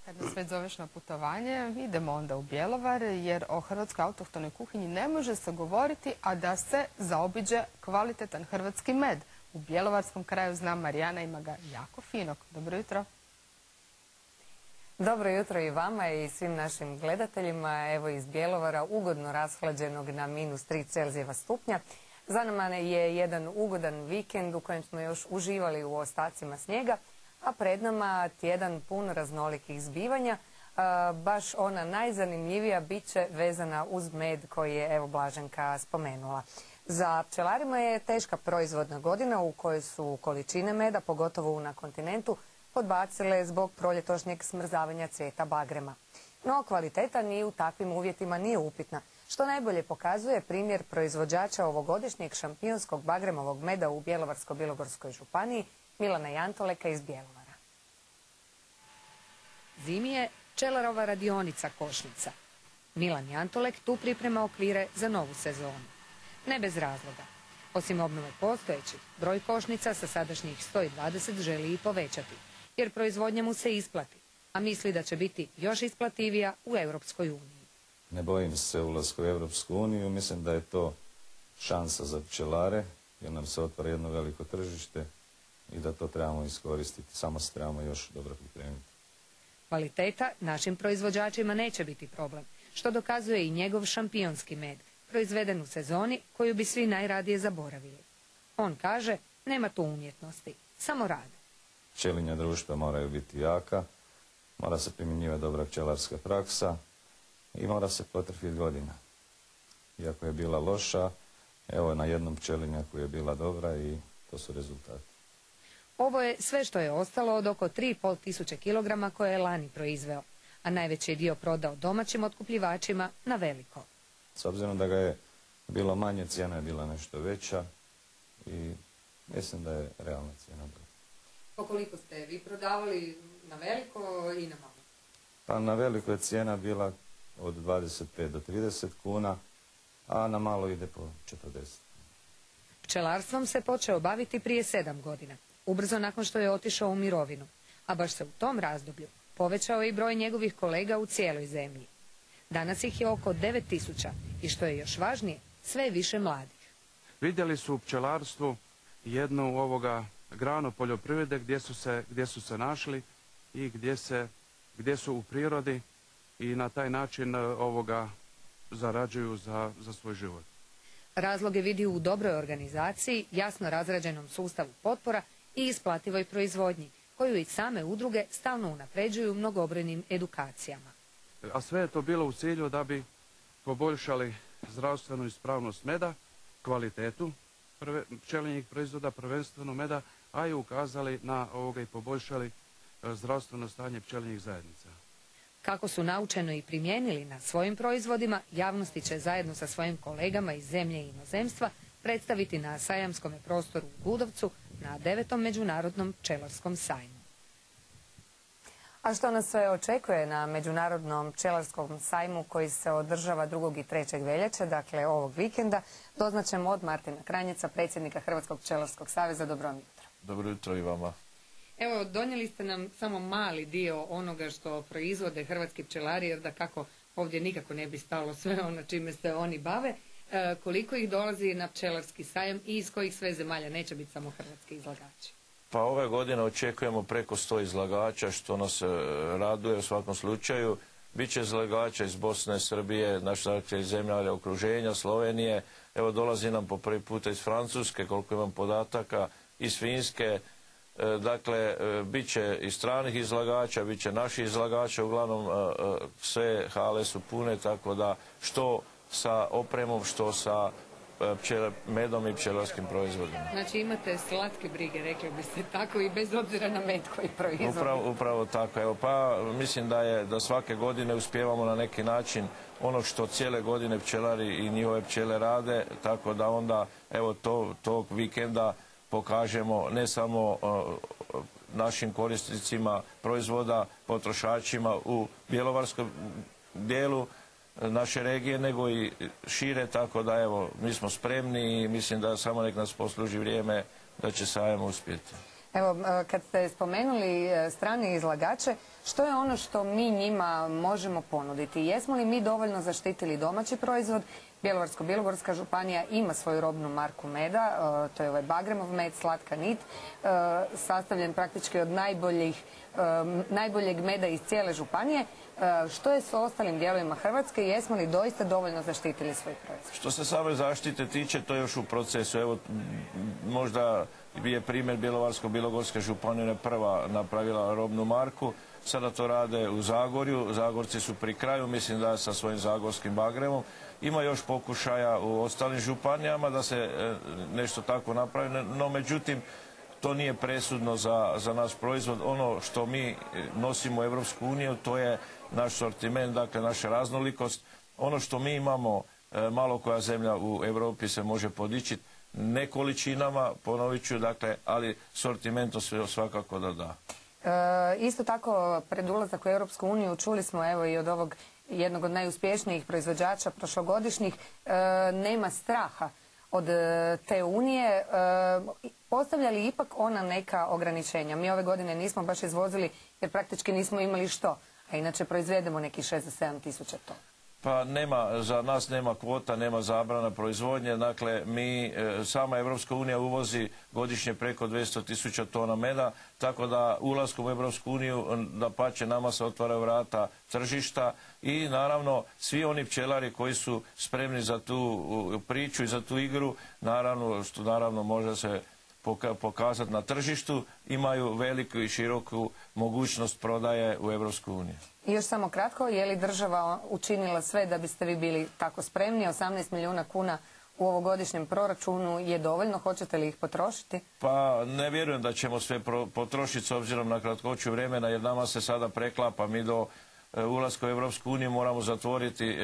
Kad nas već zoveš na putovanje, idemo onda u Bjelovar, jer o hrvatskoj autohtonoj kuhinji ne može se govoriti, a da se zaobiđe kvalitetan hrvatski med. U bjelovarskom kraju, znam, Marijana, ima ga jako finog. Dobro jutro. Dobro jutro i vama i svim našim gledateljima. Evo iz Bjelovara, ugodno rashlađenog na -3 Celzijeva stupnja. Za nama je jedan ugodan vikend u kojem smo još uživali u ostacima snijega, a pred nama tjedan pun raznolikih zbivanja. Baš ona najzanimljivija bit će vezana uz med koji je evo Blaženka spomenula. Za pčelarima je teška proizvodna godina u kojoj su količine meda, pogotovo na kontinentu, podbacile zbog proljetošnjeg smrzavanja cvijeta bagrema. No kvaliteta ni u takvim uvjetima nije upitna, što najbolje pokazuje primjer proizvođača ovogodišnjeg šampionskog bagremovog meda u Bjelovarsko-bilogorskoj županiji, Milana Jantoleka iz Bjelovara. Zimi je pčelarova radionica Košnica. Milan Jantolek tu priprema okvire za novu sezonu. Ne bez razloga. Osim obnove postojećih, broj košnica sa sadašnjih 120 želi i povećati, jer proizvodnja mu se isplati, a misli da će biti još isplativija u Europskoj uniji. Ne bojim se ulaska u Europsku uniju, mislim da je to šansa za pčelare, jer nam se otvara jedno veliko tržište i da to trebamo iskoristiti, samo se trebamo još dobro pripremiti. Kvaliteta našim proizvođačima neće biti problem, što dokazuje i njegov šampionski med, proizveden u sezoni koju bi svi najradije zaboravili. On kaže, nema tu umjetnosti, samo rad. Pčelinja društva moraju biti jaka, mora se primjenjivati dobra pčelarska praksa i mora se potrefiti godina. Iako je bila loša, evo na jednom pčelinjaku je bila dobra i to su rezultati. Ovo je sve što je ostalo od oko 3,5 tisuće kilograma koje je lani proizveo, a najveći je dio prodao domaćim otkupljivačima na veliko. S obzirom da ga je bilo manje, cijena je bila nešto veća i mislim da je realna cijena bila. Po koliko ste vi prodavali na veliko i na malo? Pa na veliko je cijena bila od 25 do 30 kuna, a na malo ide po 40. Pčelarstvom se počeo baviti prije 7 godina, ubrzo nakon što je otišao u mirovinu, a baš se u tom razdoblju povećao i broj njegovih kolega u cijeloj zemlji. Danas ih je oko 9.000 i što je još važnije, sve je više mladih. Vidjeli su u pčelarstvu jednu granu poljoprivrede gdje su se našli i gdje su u prirodi i na taj način zarađuju za svoj život. Razloge vidi u dobroj organizaciji, jasno razrađenom sustavu potpora i isplativoj proizvodnji, koju i same udruge stalno unapređuju mnogobrojnim edukacijama. A sve je to bilo u cilju da bi poboljšali zdravstvenu ispravnost meda, kvalitetu pčelinjih proizvoda, prvenstveno meda, a i ukazali na i poboljšali zdravstveno stanje pčelinjih zajednica. Kako su naučeno i primijenili na svojim proizvodima, javnosti će zajedno sa svojim kolegama iz zemlje i inozemstva predstaviti na sajamskom prostoru u Gudovcu na 9. Međunarodnom pčelarskom sajmu. A što nas sve očekuje na Međunarodnom pčelarskom sajmu koji se održava 2. i 3. veljače, dakle ovog vikenda, doznaćemo od Martina Kranjeca, predsjednika Hrvatskog pčelarskog saveza. Dobro jutro. Dobro jutro i vama. Evo, donijeli ste nam samo mali dio onoga što proizvode hrvatski pčelari, jer da kako ovdje nikako ne bi stalo sve ono čime se oni bave. Koliko ih dolazi na pčelarski sajam i iz kojih sve zemalja, neće biti samo hrvatski izlagači? Pa ove godine očekujemo preko 100 izlagača, što nas raduje u svakom slučaju. Biće izlagača iz Bosne, Srbije, naše zemlje okruženja, Slovenije. Evo dolazi nam po prvi puta iz Francuske, koliko imam podataka, iz Finske. Dakle, bit će i stranih izlagača, bit će naših izlagača, uglavnom sve hale su pune, tako da što sa opremom, što sa medom i pčelarskim proizvodima. Znači imate slatke brige, rekli biste tako, i bez obzira na med koji proizvodite. Upravo tako. Evo, pa mislim da svake godine uspijevamo na neki način ono što cijele godine pčelari i njihove pčele rade, tako da onda evo tog vikenda pokažemo ne samo našim korisnicima proizvoda, potrošačima u bjelovarskom dijelu naše regije, nego i šire, tako da evo mi smo spremni i mislim da samo nek nas posluži vrijeme da će sajam uspjeti. Evo, kad ste spomenuli strane izlagače, što je ono što mi njima možemo ponuditi? Jesmo li mi dovoljno zaštitili domaći proizvod? Bjelovarsko-bilogorska županija ima svoju robnu marku meda, to je ovaj Bagremov med, slatka nit, sastavljen praktički od najboljeg meda iz cijele županije. Što je s ostalim dijelovima Hrvatske? Jesmo li doista dovoljno zaštitili svoj proizvod? Što se same zaštite tiče, to je još u procesu. Evo, možda je primjer Bjelovarsko-bilogorske županije prva napravila robnu marku. Sada to rade u Zagorju. Zagorci su pri kraju, mislim da sa svojim zagorskim Bagremom. Ima još pokušaja u ostalim županijama da se nešto tako napravi, no međutim to nije presudno za naš proizvod. Ono što mi nosimo u Europsku uniju, to je naš sortiment, dakle naša raznolikost. Ono što mi imamo, malo koja zemlja u Europi se može podičiti, ne količinama, ponovit ću, dakle, ali sortimentom svakako da. Isto tako, pred ulazak u Europsku uniju čuli smo evo i od ovog jednog od najuspješnijih proizvođača prošlogodišnjih, nema straha od te unije. Postavlja li ipak ona neka ograničenja? Mi ove godine nismo baš izvozili jer praktički nismo imali što, a inače proizvedemo nekih 6 do 7 tisuća tona. Pa za nas nema kvota, nema zabrana proizvodnje, dakle sama Evropska unija uvozi godišnje preko 200.000 tona meda, tako da ulaskom u Evropsku uniju dapače nama se otvaraju vrata tržišta i naravno svi oni pčelari koji su spremni za tu priču i za tu igru, što naravno može se pokazati na tržištu, imaju veliku i široku mogućnost prodaje u Evropsku uniju. I još samo kratko, je li država učinila sve da biste vi bili tako spremni? 18 milijuna kuna u ovogodišnjem proračunu je dovoljno, hoćete li ih potrošiti? Pa ne vjerujem da ćemo sve potrošiti s obzirom na kratkoću vremena, jer nama se sada preklapa, mi do ulaska u Evropsku uniju moramo zatvoriti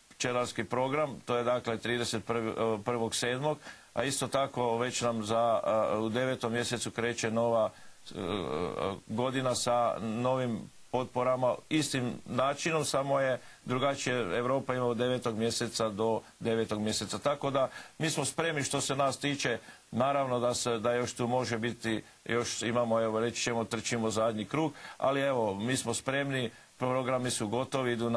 pčelarski program, to je dakle 31.7. A isto tako već nam u 9. mjesecu kreće nova godina sa novim potporama, istim načinom, samo je drugačije. Europa ima od 9. mjeseca do 9. mjeseca. Tako da mi smo spremni što se nas tiče, naravno da još tu može biti, još imamo, evo reći ćemo, trčimo zadnji krug, ali evo mi smo spremni, programi su gotovi, idu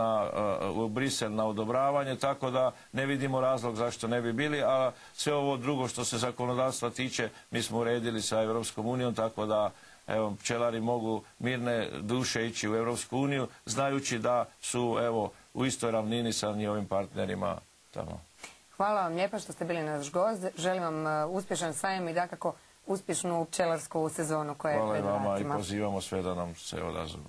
u Brisel na odobravanje, tako da ne vidimo razlog zašto ne bi bili, a sve ovo drugo što se zakonodavstva tiče mi smo uredili sa Europskom unijom, tako da evo, pčelari mogu mirne duše ići u Europsku uniju, znajući da su evo u istoj ravnini sa njihovim partnerima tamo. Hvala vam lijepa što ste bili naš gost. Želim vam uspješan sajam i dakako uspješnu pčelarsku sezonu koja je pred vratima. Hvala i vama i pozivamo sve da nam se odazovu.